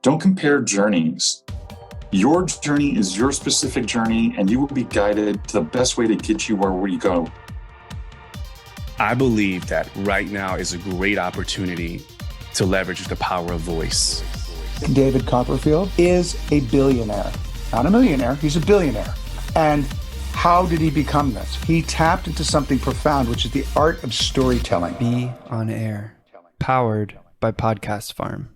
Don't compare journeys. Your journey is your specific journey, and you will be guided to the best way to get you where you go. I believe that right now is a great opportunity to leverage the power of voice. David Copperfield is a billionaire, not a millionaire, he's a billionaire. And how did he become this? He tapped into something profound, which is the art of storytelling. Be on Air, powered by Podcast Farm.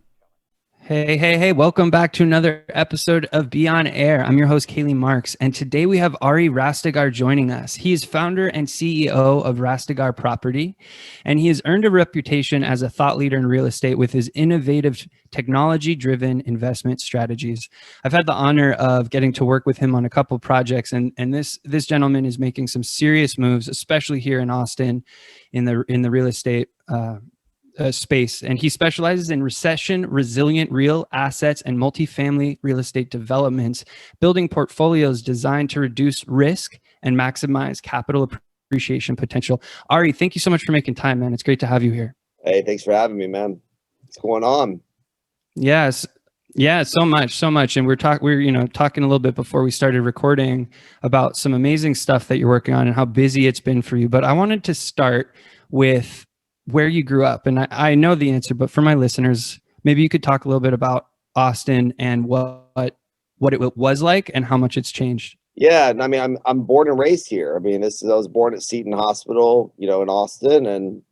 Hey, welcome back to another episode of Be On Air. I'm your host, K.Lee Marks, and today we have Ari Rastegar joining us. He is founder and CEO of Rastegar Property, and he has earned a reputation as a thought leader in real estate with his innovative technology-driven investment strategies. I've had the honor of getting to work with him on a couple projects, and this gentleman is making some serious moves, especially here in Austin in the real estate space. And he specializes in recession resilient real assets and multifamily real estate developments, building portfolios designed to reduce risk and maximize capital appreciation potential. Ari, thank you so much for making time, man. It's great to have you here. Hey, thanks for having me, man. What's going on? Yes. Yeah, so much. And we're talking a little bit before we started recording about some amazing stuff that you're working on and how busy it's been for you. But I wanted to start with where you grew up. And I know the answer, but for my listeners, maybe you could talk a little bit about Austin and what it was like and how much it's changed. Yeah, I mean, I'm born and raised here. I mean, I was born at Seton Hospital, in Austin, and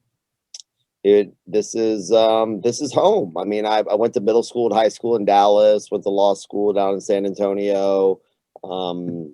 this is home. I mean, I went to middle school and high school in Dallas, went to law school down in San Antonio, went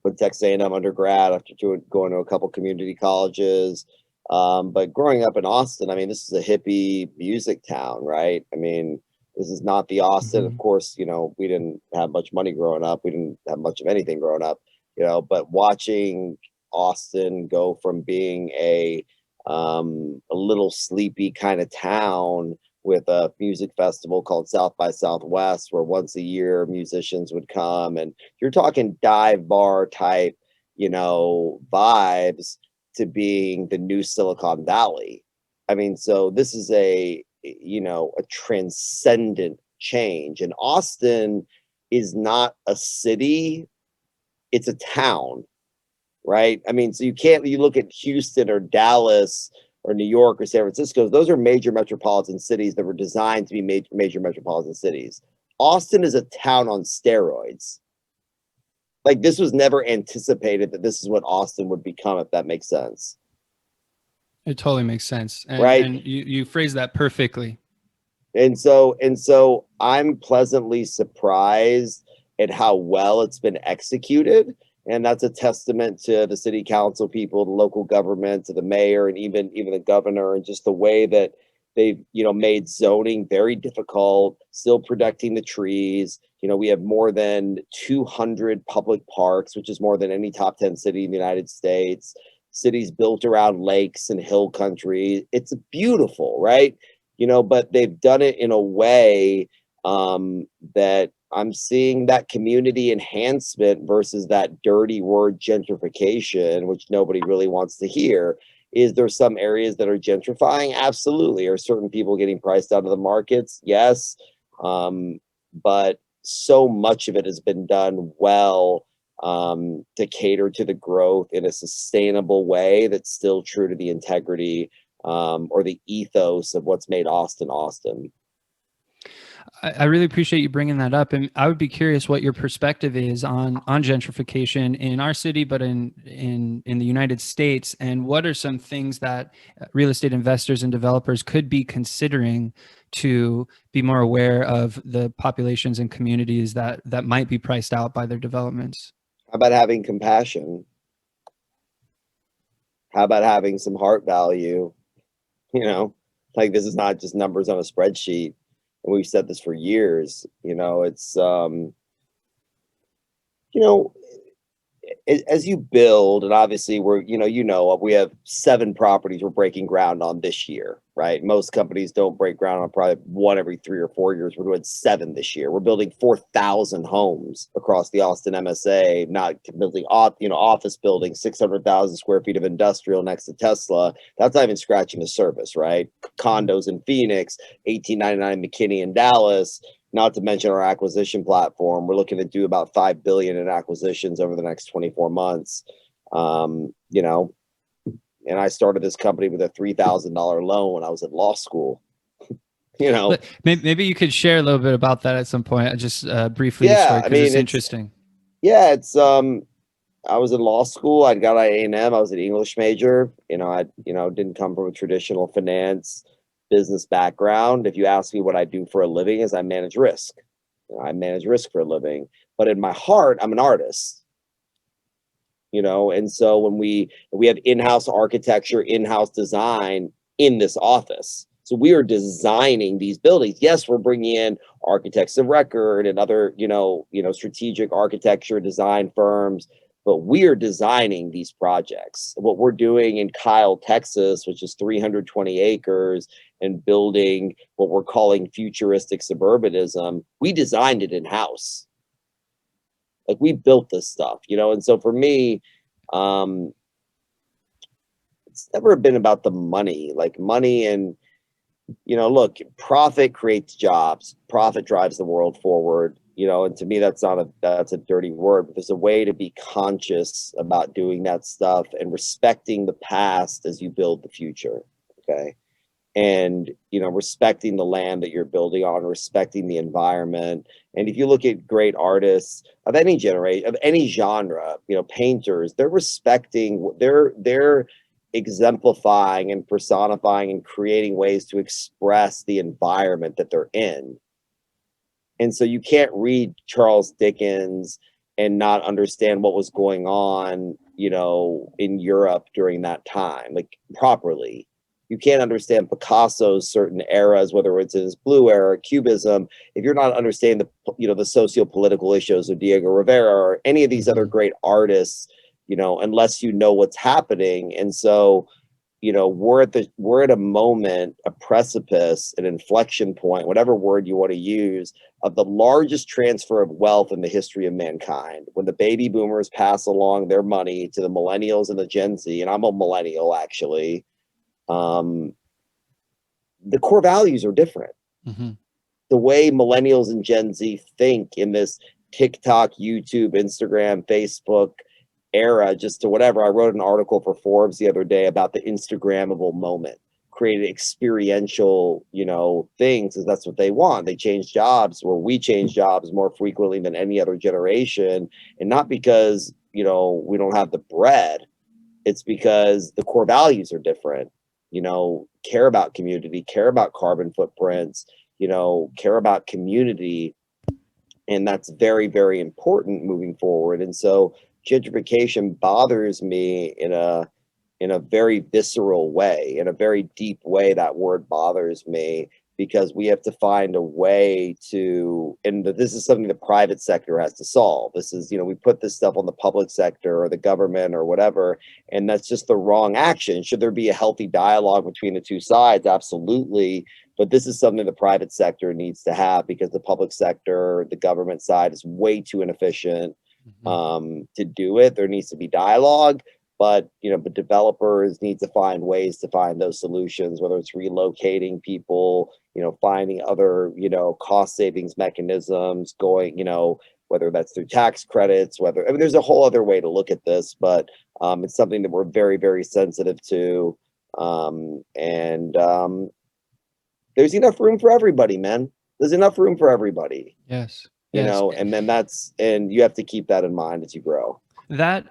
to Texas A&M undergrad after going to a couple community colleges. But growing up in Austin, I mean, this is a hippie music town, right? I mean, this is not the Austin. Of course, we didn't have much money growing up. We didn't have much of anything growing up, but watching Austin go from being a little sleepy kind of town with a music festival called South by Southwest, where once a year musicians would come, and you're talking dive bar type, vibes, to being the new Silicon Valley. I mean, so this is a transcendent change. And Austin is not a city, it's a town, right? I mean, so you look at Houston or Dallas or New York or San Francisco, those are major metropolitan cities that were designed to be major metropolitan cities. Austin is a town on steroids. Like, this was never anticipated that this is what Austin would become, if that makes sense. It totally makes sense. Right. And you phrased that perfectly. And so I'm pleasantly surprised at how well it's been executed. And that's a testament to the city council people, the local government, to the mayor, and even the governor, and just the way that they've, made zoning very difficult, still protecting the trees. We have more than 200 public parks, which is more than any top 10 city in the United States. Cities built around lakes and hill country. It's beautiful, right? But they've done it in a way that I'm seeing that community enhancement versus that dirty word gentrification, which nobody really wants to hear. Is there some areas that are gentrifying? Absolutely. Are certain people getting priced out of the markets? Yes. But so much of it has been done well to cater to the growth in a sustainable way that's still true to the integrity or the ethos of what's made Austin, Austin. I really appreciate you bringing that up, and I would be curious what your perspective is on gentrification in our city, but in the United States, and what are some things that real estate investors and developers could be considering to be more aware of the populations and communities that might be priced out by their developments? How about having compassion? How about having some heart value? Like, this is not just numbers on a spreadsheet. And we've said this for years. It's as you build, and obviously we have 7 properties we're breaking ground on this year, right? Most companies don't break ground on probably one every 3 or 4 years. We're doing 7 this year. We're building 4,000 homes across the Austin MSA, not building office buildings, 600,000 square feet of industrial next to Tesla. That's not even scratching the surface, right? Condos in Phoenix, $18.99 McKinney in Dallas, not to mention our acquisition platform. We're looking to do about 5 billion in acquisitions over the next 24 months. You know, and I started this company with a $3,000 loan when I was in law school. You know, maybe you could share a little bit about that at some point, just briefly. Yeah, I mean, it's interesting. Yeah, it's I was in law school. I got out of A&M. I was an English major. I didn't come from a traditional finance business background. If you ask me what I do for a living, is I manage risk. I manage risk for a living. But in my heart, I'm an artist. And so when we have in-house architecture, in-house design in this office. So we are designing these buildings. Yes, we're bringing in architects of record and other, strategic architecture design firms, but we are designing these projects. What we're doing in Kyle, Texas, which is 320 acres, and building what we're calling futuristic suburbanism, we designed it in-house. Like, we built this stuff, and so for me, it's never been about the money, and look, profit creates jobs, profit drives the world forward, and to me, that's a dirty word, but there's a way to be conscious about doing that stuff and respecting the past as you build the future. Okay. And, respecting the land that you're building on, respecting the environment. And if you look at great artists of any generation, of any genre, painters, they're respecting, they're exemplifying and personifying and creating ways to express the environment that they're in. And so you can't read Charles Dickens and not understand what was going on, in Europe during that time, properly. You can't understand Picasso's certain eras, whether it's in his blue era, Cubism, if you're not understanding the socio-political issues of Diego Rivera or any of these other great artists, unless you know what's happening. And so, we're at a moment, a precipice, an inflection point, whatever word you want to use, of the largest transfer of wealth in the history of mankind. When the baby boomers pass along their money to the millennials and the Gen Z, and I'm a millennial actually, the core values are different. Mm-hmm. The way millennials and Gen Z think in this TikTok, YouTube, Instagram, Facebook era, just to whatever. I wrote an article for Forbes the other day about the Instagrammable moment, created experiential, things, because that's what they want. They change jobs, or we change jobs more frequently than any other generation. And not because, we don't have the bread. It's because the core values are different. Care about community, care about carbon footprints, care about community. And that's very, very important moving forward. And so gentrification bothers me in a very visceral way, in a very deep way. That word bothers me because we have to find a way to, and this is something the private sector has to solve. This is, we put this stuff on the public sector or the government or whatever, and that's just the wrong action. Should there be a healthy dialogue between the two sides? Absolutely. But this is something the private sector needs to have, because the public sector, the government side, is way too inefficient to do it. There needs to be dialogue. But developers need to find ways to find those solutions, whether it's relocating people, finding other, cost savings mechanisms, going, whether that's through tax credits, there's a whole other way to look at this, but it's something that we're very, very sensitive to. There's enough room for everybody, man. There's enough room for everybody. Yes. And then and you have to keep that in mind as you grow. That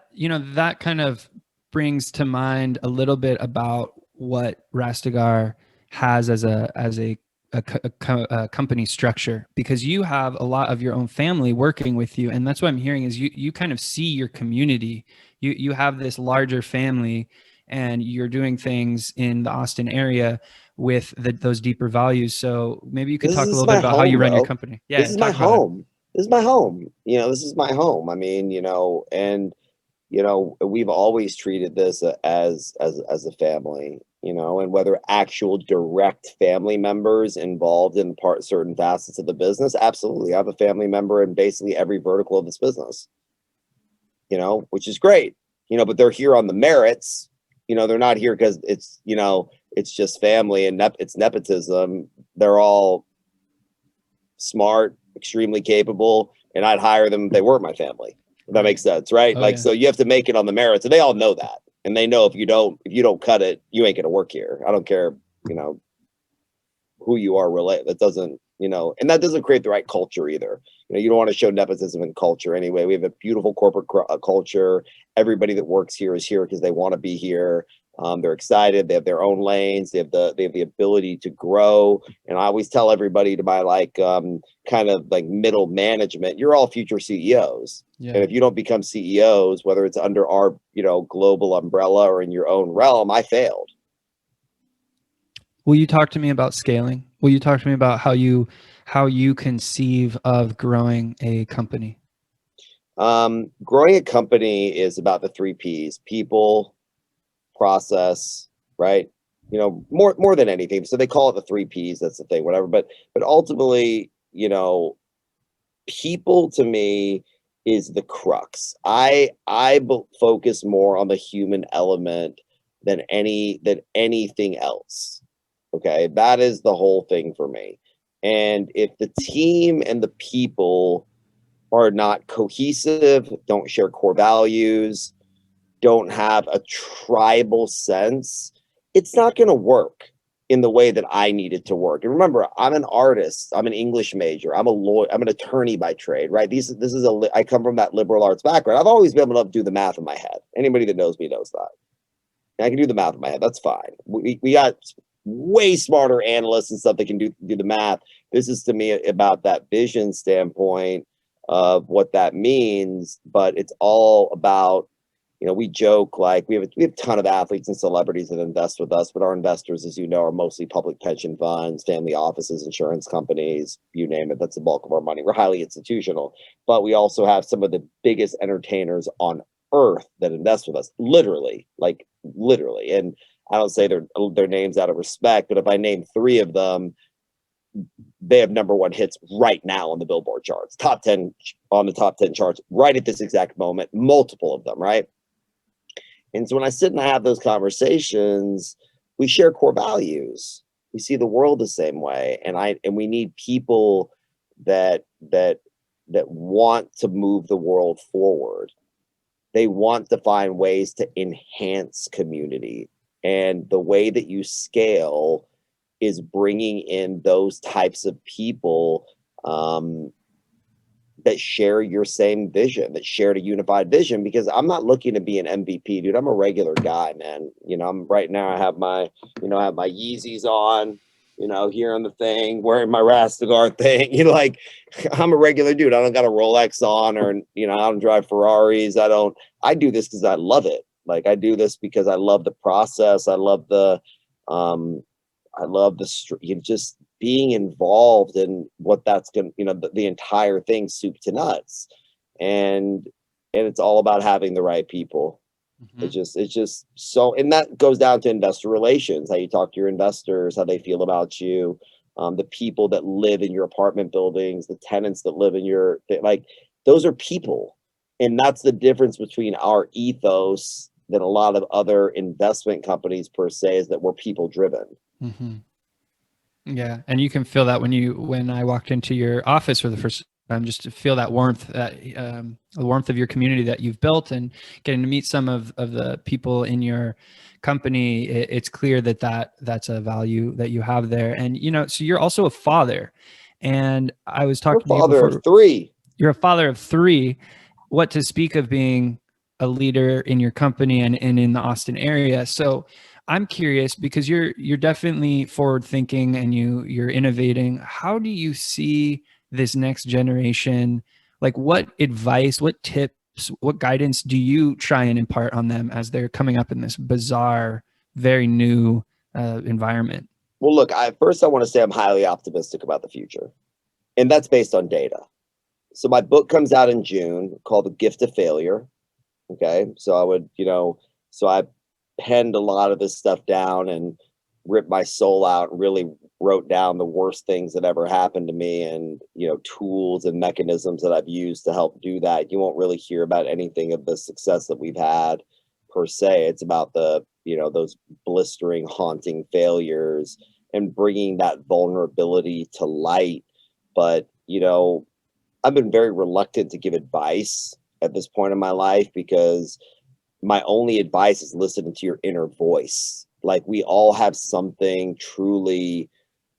kind of brings to mind a little bit about what Rastegar has as a company structure, because you have a lot of your own family working with you, and that's what I'm hearing is you kind of see your community. You have this larger family, and you're doing things in the Austin area with those deeper values. So maybe you could talk a little bit about how you run your company. Yeah, this is my home. This is my home. This is my home. I mean, and we've always treated this as a family, and whether actual direct family members involved in certain facets of the business, absolutely. I have a family member in basically every vertical of this business, which is great, but they're here on the merits. They're not here because it's just family and it's nepotism. They're all smart, extremely capable, and I'd hire them if they weren't my family. If that makes sense, right? Oh, like, yeah. so you have to make it on the merits, and they all know that. And they know if you don't cut it, you ain't gonna work here. I don't care, who you are, that doesn't, and that doesn't create the right culture either. You don't want to show nepotism in culture anyway. We have a beautiful corporate culture. Everybody that works here is here because they want to be here. They're excited. They have their own lanes. They have the ability to grow. And I always tell everybody to my kind of like middle management, you're all future CEOs. Yeah. And if you don't become CEOs, whether it's under our, global umbrella or in your own realm, I failed. Will you talk to me about scaling? Will you talk to me about how you conceive of growing a company? Growing a company is about the 3 Ps: people, process, right? More than anything. So they call it the 3 Ps. That's the thing, whatever. But ultimately, people to me is the crux. I focus more on the human element than anything else. Okay, that is the whole thing for me. And if the team and the people are not cohesive, don't share core values, don't have a tribal sense, it's not going to work in the way that I need it to work. And remember, I'm an artist. I'm an English major. I'm a lawyer. I'm an attorney by trade, right? I come from that liberal arts background. I've always been able to do the math in my head. Anybody that knows me knows that. I can do the math in my head. That's fine. We got way smarter analysts and stuff that can do the math. This is to me about that vision standpoint of what that means, but it's all about, we joke like we have a ton of athletes and celebrities that invest with us, but our investors, as you know, are mostly public pension funds, family offices, insurance companies, you name it. That's the bulk of our money. We're highly institutional, but we also have some of the biggest entertainers on earth that invest with us, literally. And I don't say their names out of respect, but if I name 3 of them, they have #1 hits right now on the Billboard charts, top 10 on the top 10 charts right at this exact moment, multiple of them, right? And so when I sit and I have those conversations, we share core values. We see the world the same way. And we need people that want to move the world forward. They want to find ways to enhance community. And the way that you scale is bringing in those types of people that share your same vision, that share a unified vision, because I'm not looking to be an MVP, dude. I'm a regular guy, man. I'm right now, I have my Yeezys on, here on the thing, wearing my Rastegar thing, I'm a regular dude. I don't got a Rolex on, or, I don't drive Ferraris. I do this because I love it. I do this because I love the process. I love just being involved in what that's going to, the entire thing, soup to nuts. And it's all about having the right people. Mm-hmm. It's just so, and that goes down to investor relations, how you talk to your investors, how they feel about you, the people that live in your apartment buildings, the tenants that live in those are people. And that's the difference between our ethos than a lot of other investment companies per se, is that we're people driven. Mm-hmm. Yeah. And you can feel that when I walked into your office for the first time, just to feel that warmth, the warmth of your community that you've built, and getting to meet some of the people in your company. It's clear that's a value that you have there. And, so you're also a father, and I was talking to you before. Father of 3. You're a father of 3. What to speak of being a leader in your company and in the Austin area. So I'm curious, because you're definitely forward thinking and you're innovating. How do you see this next generation? What advice, what tips, what guidance do you try and impart on them as they're coming up in this bizarre, very new environment? Well, look, first I want to say I'm highly optimistic about the future, and that's based on data. So my book comes out in June called The Gift of Failure. Okay. So I penned a lot of this stuff down and ripped my soul out and really wrote down the worst things that ever happened to me, and, tools and mechanisms that I've used to help do that. You won't really hear about anything of the success that we've had per se. It's about those blistering, haunting failures and bringing that vulnerability to light But, I've been very reluctant to give advice at this point in my life, because my only advice is listening to your inner voice. Like, we all have something truly,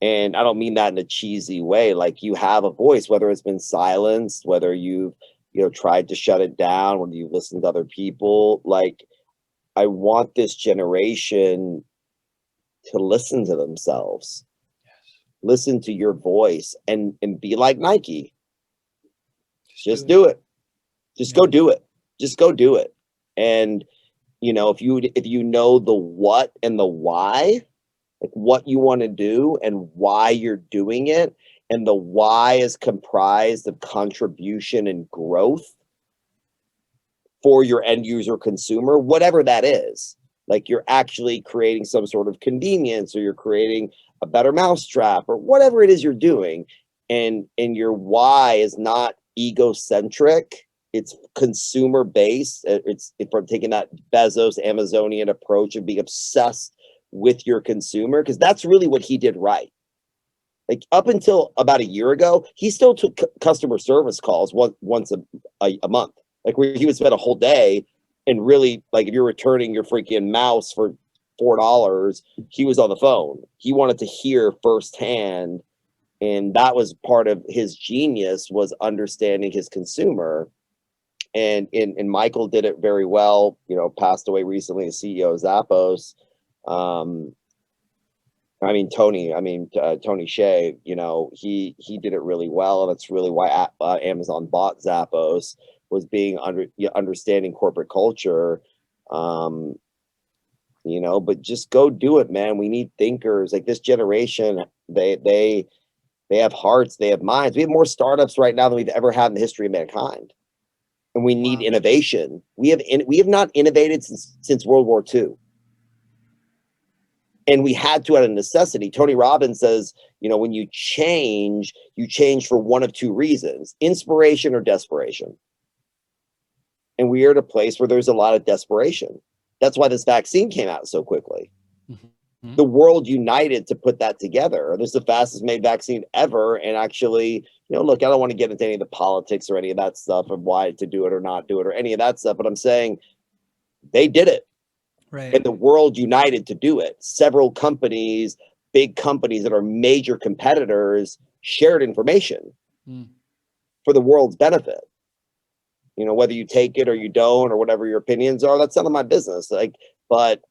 and I don't mean that in a cheesy way. Like, you have a voice, whether it's been silenced, whether you've, tried to shut it down, whether you've listened to other people. Like, I want this generation to listen to themselves, listen to your voice, and be like Nike. Just do it. Just go do it. Just go do it. And, if you know the what and the why, like what you want to do and why you're doing it, and the why is comprised of contribution and growth for your end user consumer, whatever that is. Like, you're actually creating some sort of convenience, or you're creating a better mousetrap, or whatever it is you're doing. And your why is not egocentric. It's consumer based. It's from taking that Bezos Amazonian approach and being obsessed with your consumer, because that's really what he did right. Like, up until about a year ago, he still took customer service calls once a month, like where he would spend a whole day. And really, like, if you're returning your freaking mouse for $4, he was on the phone. He wanted to hear firsthand. And that was part of his genius, was understanding his consumer. And Michael did it very well, passed away recently, the CEO of Zappos. Tony Hsieh, he did it really well. And that's really why Amazon bought Zappos, was being understanding corporate culture. But just go do it, man. We need thinkers. Like, this generation, they have hearts, they have minds. We have more startups right now than we've ever had in the history of mankind. And we need innovation. We have not innovated since World War II. And we had to out of necessity. Tony Robbins says, when you change for one of two reasons: inspiration or desperation. And we are at a place where there's a lot of desperation. That's why this vaccine came out so quickly. Mm-hmm. The world united to put that together. This is the fastest made vaccine ever. And actually, look, I don't want to get into any of the politics or any of that stuff of why to do it or not do it or any of that stuff, but I'm saying they did it. Right. And the world united to do it. Several companies, big companies that are major competitors, shared information for the world's benefit. Whether you take it or you don't, or whatever your opinions are, that's none of my business. But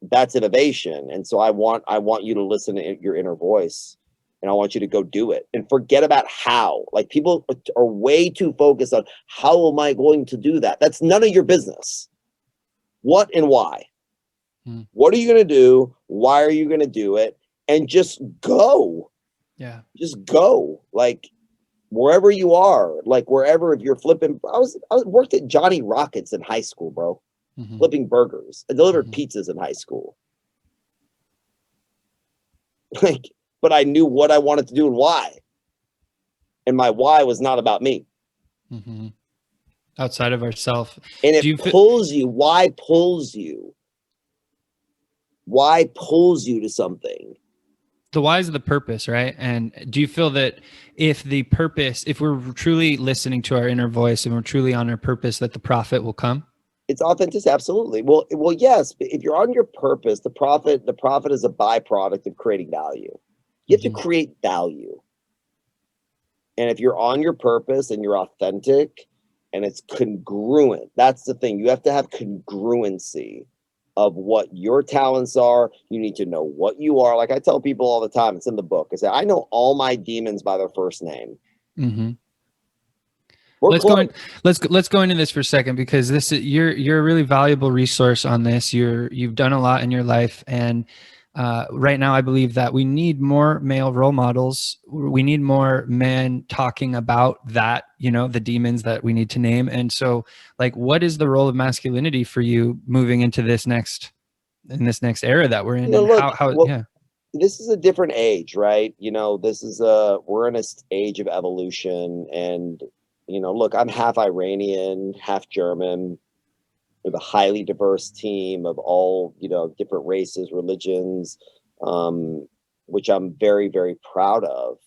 that's innovation. And so I want you to listen to your inner voice, and I want you to go do it and forget about how. Like, people are way too focused on how am I going to do that? That's none of your business. What and why? What are you going to do? Why are you going to do it? And just go. Yeah. Just go. Like, wherever you are, like wherever, if you're flipping, I worked at Johnny Rockets in high school, bro, flipping burgers. I delivered pizzas in high school. Like, but I knew what I wanted to do and why. And my why was not about me. Outside of ourselves. And it pulls you. Why pulls you? Why pulls you to something? The why is the purpose, right? And do you feel that if we're truly listening to our inner voice and we're truly on our purpose, that the profit will come? It's authentic, absolutely. Well, yes. If you're on your purpose, the profit is a byproduct of creating value. You have to create value. And if you're on your purpose and you're authentic and it's congruent, that's the thing. You have to have congruency of what your talents are. You need to know what you are. Like I tell people all the time, it's in the book. I say, I know all my demons by their first name. Let's go into this for a second, because you're a really valuable resource on this. You've done a lot in your life, and right now I believe that we need more male role models. We need more men talking about that, the demons that we need to name. And so, like, what is the role of masculinity for you moving into this next era that we're in? This is a different age, right? We're in an age of evolution, and look, I'm half Iranian, half German. We have a highly diverse team of all, different races, religions, which I'm very, very proud of.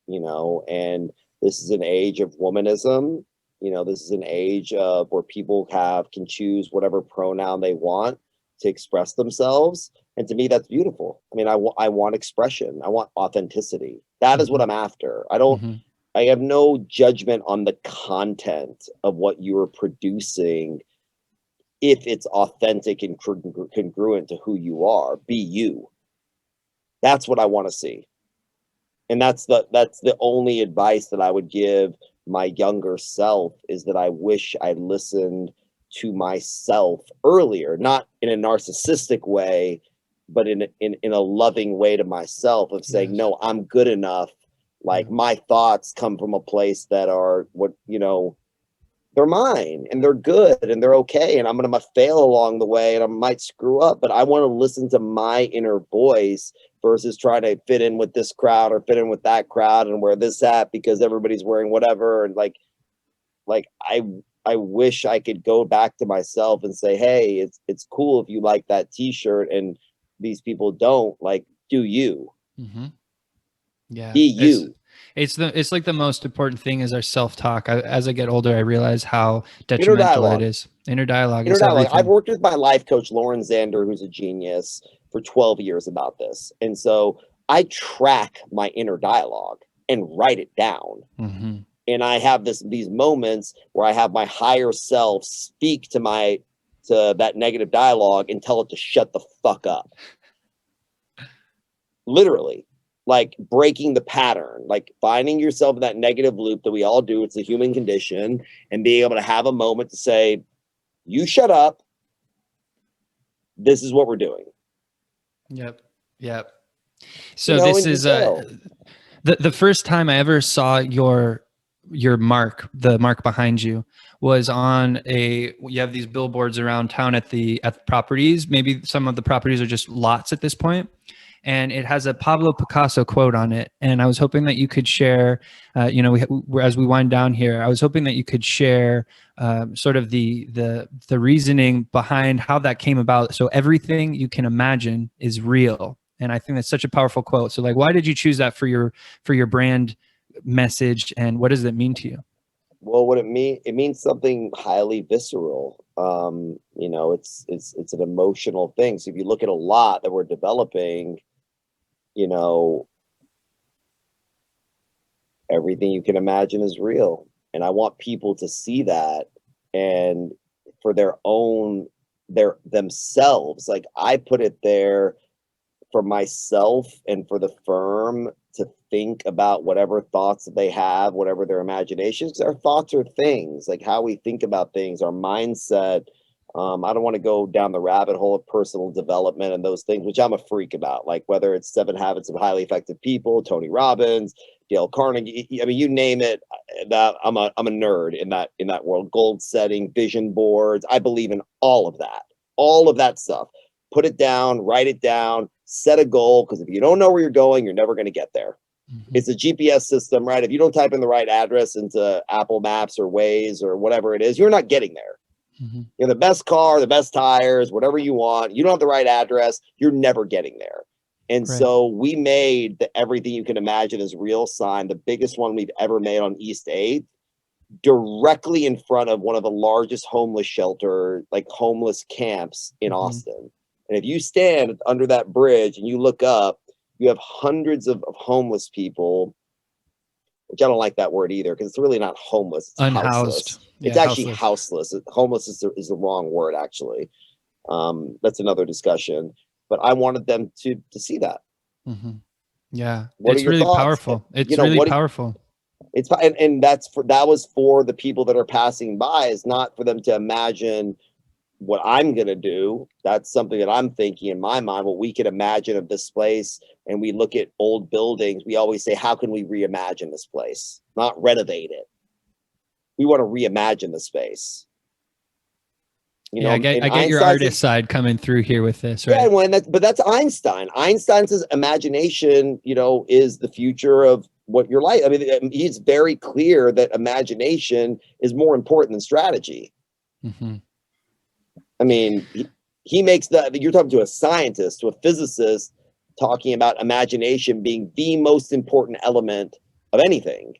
and this is an age of womanism. This is an age of where people can choose whatever pronoun they want to express themselves. And to me, that's beautiful. I mean, I want expression. I want authenticity. That is what I'm after. I have no judgment on the content of what you are producing if it's authentic and congruent to who you are. Be you. That's what I want to see. And that's the only advice that I would give my younger self, is that I wish I listened to myself earlier, not in a narcissistic way, but in a loving way to myself, of saying, no, I'm good enough. Like, my thoughts come from a place that are they're mine, and they're good, and they're okay. And I'm going to fail along the way, and I might screw up, but I want to listen to my inner voice versus trying to fit in with this crowd or fit in with that crowd and wear this hat because everybody's wearing whatever. And like I wish I could go back to myself and say, hey, it's cool if you like that t-shirt and these people don't. Like, do you? Yeah. Be you. It's like the most important thing is our self-talk. As I get older, I realize how detrimental it is. Inner dialogue. I've worked with my life coach, Lauren Zander, who's a genius, for 12 years about this. And so I track my inner dialogue and write it down. And I have these moments where I have my higher self speak to that negative dialogue and tell it to shut the fuck up. Literally. Like, breaking the pattern, like finding yourself in that negative loop that we all do. It's a human condition, and being able to have a moment to say, you shut up. This is what we're doing. Yep. So this is the first time I ever saw your mark, the mark behind you, was on you have these billboards around town at the properties. Maybe some of the properties are just lots at this point. And it has a Pablo Picasso quote on it. And I was hoping that you could share, as we wind down here, I was hoping that you could share sort of the reasoning behind how that came about. So everything you can imagine is real. And I think that's such a powerful quote. So like, why did you choose that for your brand message, and what does that mean to you? Well, it means something highly visceral. It's an emotional thing. So if you look at a lot that we're developing, everything you can imagine is real. And I want people to see that, and for themselves. Like, I put it there for myself and for the firm to think about whatever thoughts that they have, whatever their imaginations. Our thoughts are things, like how we think about things, our mindset. I don't want to go down the rabbit hole of personal development and those things, which I'm a freak about, like whether it's 7 Habits of Highly Effective People, Tony Robbins, Dale Carnegie. I mean, you name it. That I'm a nerd in that world. Goal setting, vision boards. I believe in all of that stuff. Put it down, write it down, set a goal, because if you don't know where you're going, you're never going to get there. It's a GPS system, right? If you don't type in the right address into Apple Maps or Waze or whatever it is, you're not getting there. You're the best car, the best tires, whatever you want. You don't have the right address, you're never getting there. And so we made the Everything You Can Imagine is Real sign, the biggest one we've ever made on East 8th, directly in front of one of the largest homeless homeless camps in Austin. And if you stand under that bridge and you look up, you have hundreds of homeless people, which I don't like that word either, because it's really not homeless. It's unhoused. Houseless. It's actually houseless. Homeless is the wrong word, actually. That's another discussion. But I wanted them to see that. Yeah, it's really powerful. It's really powerful. And that was for the people that are passing by. It's not for them to imagine what I'm going to do. That's something that I'm thinking in my mind, what we could imagine of this place. And we look at old buildings. We always say, how can we reimagine this place? Not renovate it. We want to reimagine the space. I get your artist side coming through here with this, right? Yeah, but that's Einstein. Einstein says imagination, is the future of what your life. I mean, he's very clear that imagination is more important than strategy. I mean, he makes you're talking to a scientist, to a physicist, talking about imagination being the most important element of anything.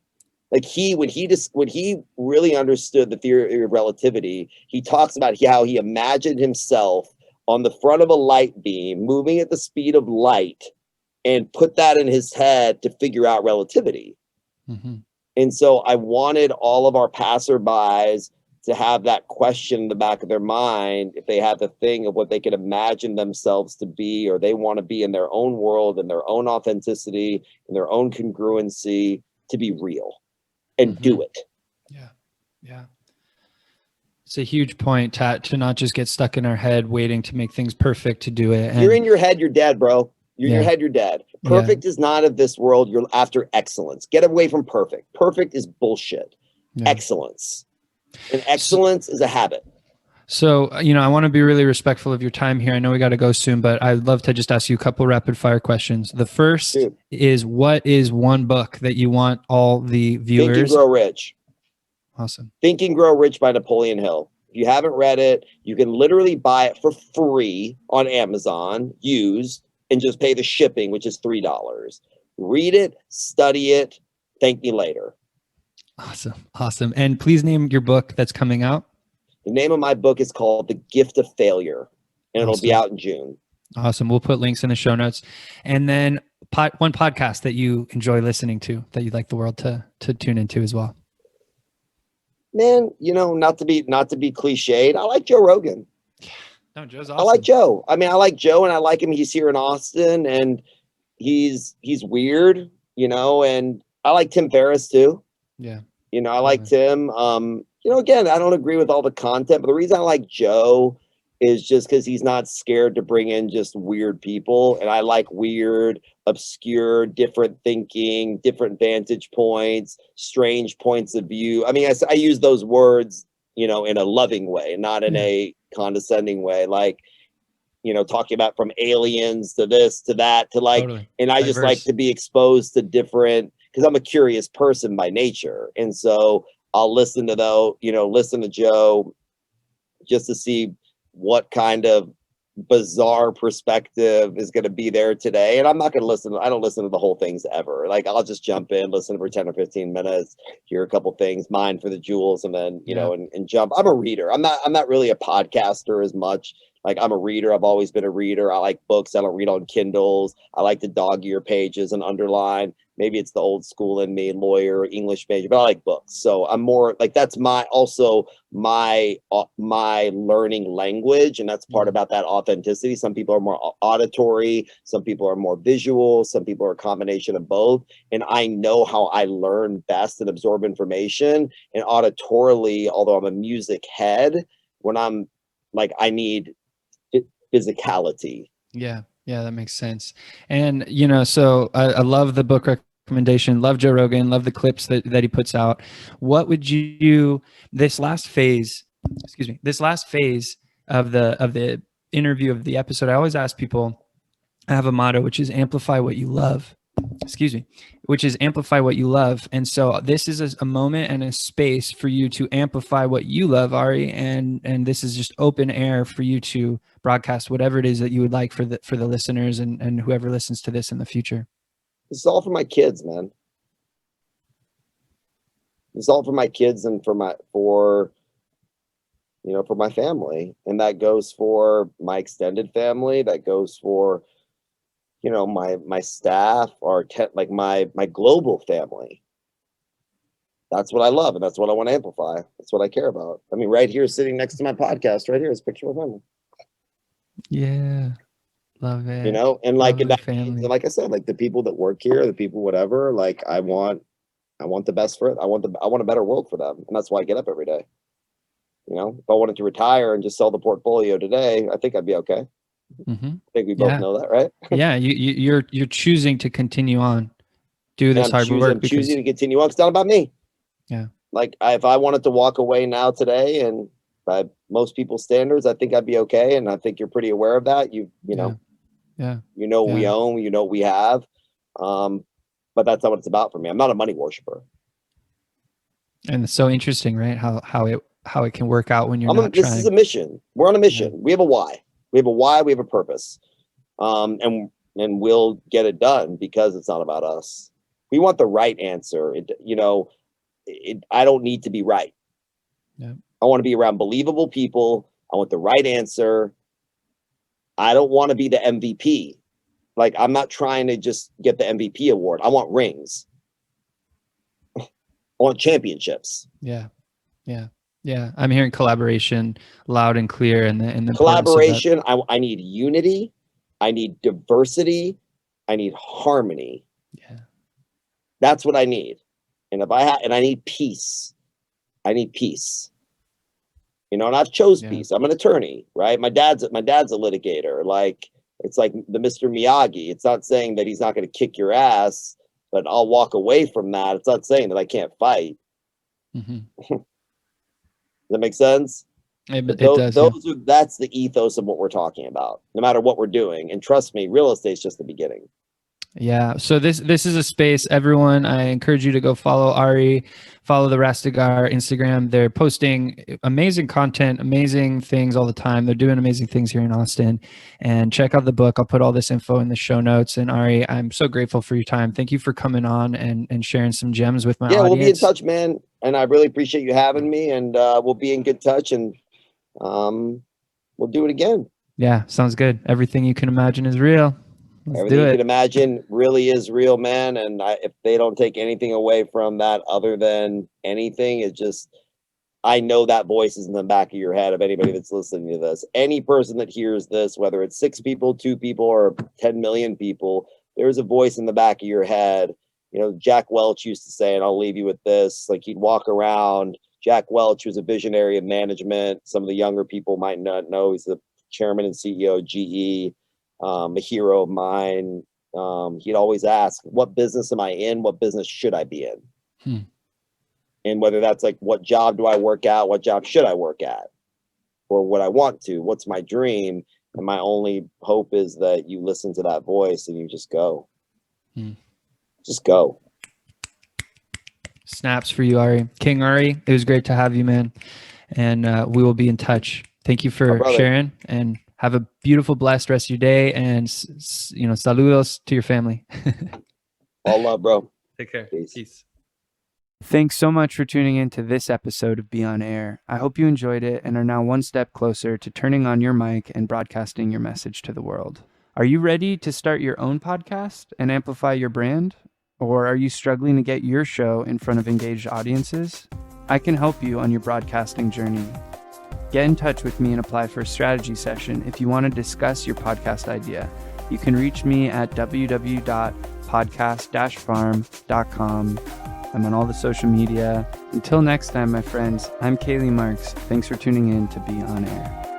Like when he really understood the theory of relativity, he talks about how he imagined himself on the front of a light beam, moving at the speed of light, and put that in his head to figure out relativity. Mm-hmm. And so I wanted all of our passerbys to have that question in the back of their mind, if they have the thing of what they could imagine themselves to be, or they want to be in their own world, in their own authenticity, in their own congruency, to be real and do it. Yeah. Yeah. It's a huge point to not just get stuck in our head waiting to make things perfect to do it. And you're in your head, you're dead, bro. You're in your head, you're dead. Perfect is not of this world. You're after excellence. Get away from perfect. Perfect is bullshit. Excellence. And excellence is a habit. So, I want to be really respectful of your time here. I know we got to go soon, but I'd love to just ask you a couple rapid fire questions. The first is, what is one book that you want all the viewers? Think and Grow Rich. Awesome. Think and Grow Rich by Napoleon Hill. If you haven't read it, you can literally buy it for free on Amazon, used, and just pay the shipping, which is $3. Read it, study it. Thank me later. Awesome. Awesome. And please name your book that's coming out. The name of my book is called The Gift of Failure, and it'll be out in June. Awesome. We'll put links in the show notes. And then one podcast that you enjoy listening to that you'd like the world to tune into as well. Man, not to be cliched, I like Joe Rogan. No, Joe's awesome. I like Joe. I mean, I like Joe, and I like him. He's here in Austin, and he's weird, and I like Tim Ferriss too. Yeah. I like Tim. Again, I don't agree with all the content, but the reason I like Joe is just because he's not scared to bring in just weird people. And I like weird, obscure, different thinking, different vantage points, strange points of view. I mean, I use those words, in a loving way, not in a condescending way. Like, talking about from aliens to this, to that, to like, and I just like to be exposed to different, because I'm a curious person by nature. And so I'll listen to Joe just to see what kind of bizarre perspective is going to be there today. And I'm not going to I don't listen to the whole things ever. Like, I'll just jump in, listen for 10 or 15 minutes, hear a couple things, mine for the jewels, and then, and jump. I'm a reader. I'm not really a podcaster as much. Like, I'm a reader. I've always been a reader. I like books. I don't read on Kindles. I like to dog-ear pages and underline. Maybe it's the old school in me, lawyer, English major, but I like books. So I'm more like, that's my learning language. And that's part about that authenticity. Some people are more auditory. Some people are more visual. Some people are a combination of both. And I know how I learn best and absorb information. And auditorily, although I'm a music head, when I'm like, I need physicality. Yeah, that makes sense. And, so I love the book recommendation, love Joe Rogan, love the clips that he puts out. What would you, this last phase of the interview, of the episode, I always ask people, I have a motto, which is amplify what you love. And so this is a moment and a space for you to amplify what you love, Ari. And this is just open air for you to broadcast whatever it is that you would like for the listeners and whoever listens to this in the future. This is all for my kids, man. It's all for my kids and for my family. And that goes for my extended family. That goes for, my staff, my global family. That's what I love, and that's what I want to amplify. That's what I care about. I mean, right here, sitting next to my podcast, right here is a picture of my family. Yeah, love it. And like in that, family. like I said, like the people that work here, the people, whatever. Like I want the best for it. I want a better world for them, and that's why I get up every day. If I wanted to retire and just sell the portfolio today, I think I'd be okay. Mm-hmm. I think we both know that, right? Yeah, you're choosing to continue on, do this hard work. I'm choosing to continue on. It's not about me. Yeah. Like if I wanted to walk away now today, and by most people's standards, I think I'd be okay. And I think you're pretty aware of that. You know what we own, what we have. But that's not what it's about for me. I'm not a money worshiper. And it's so interesting, right? How it can work out when you're not trying. This is a mission. We're on a mission. Yeah. We have a why. We have a why. We have a purpose. And we'll get it done because it's not about us. We want the right answer. I don't need to be right. Yeah. I want to be around believable people. I want the right answer. I don't want to be the MVP. Like, I'm not trying to just get the MVP award. I want rings. I want championships. Yeah. I'm hearing collaboration loud and clear, and the collaboration. I need unity. I need diversity. I need harmony. Yeah. That's what I need. And I need peace. I need peace. And I've chose peace. I'm an attorney, right? My dad's a litigator. Like, it's like the Mr. Miyagi. It's not saying that he's not going to kick your ass, but I'll walk away from that. It's not saying that I can't fight. Mm-hmm. Does that make sense? It does. That's the ethos of what we're talking about, no matter what we're doing. And trust me, real estate's just the beginning. Yeah. So this is a space, everyone. I encourage you to go follow Ari, follow the Rastegar Instagram. They're posting amazing content, amazing things all the time. They're doing amazing things here in Austin. And check out the book. I'll put all this info in the show notes. And Ari, I'm so grateful for your time. Thank you for coming on and sharing some gems with my audience. We'll be in touch, man. And I really appreciate you having me. And we'll be in good touch. And we'll do it again. Yeah, sounds good. Everything you can imagine is real. Everything you can imagine really is real, man. And if they don't take anything away from that other than anything, it's just, I know that voice is in the back of your head of anybody that's listening to this. Any person that hears this, whether it's 6 people, 2 people, or 10 million people, there's a voice in the back of your head. Jack Welch used to say, and I'll leave you with this, like, he'd walk around. Jack Welch was a visionary of management. Some of the younger people might not know. He's the chairman and CEO of GE. A hero of mine. He'd always ask, what business am I in? What business should I be in? And whether that's like, what job do I work at? What job should I work at? Or what I want to? What's my dream? And my only hope is that you listen to that voice and you just go. Just go. Snaps for you, Ari. King Ari, it was great to have you, man. And we will be in touch. Thank you for sharing, and have a beautiful, blessed rest of your day. And, saludos to your family. All love, bro. Take care. Peace. Thanks so much for tuning in to this episode of Be On Air. I hope you enjoyed it and are now one step closer to turning on your mic and broadcasting your message to the world. Are you ready to start your own podcast and amplify your brand? Or are you struggling to get your show in front of engaged audiences? I can help you on your broadcasting journey. Get in touch with me and apply for a strategy session if you want to discuss your podcast idea. You can reach me at www.podcast-farm.com. I'm on all the social media. Until next time, my friends, I'm K.Lee Marks. Thanks for tuning in to Be On Air.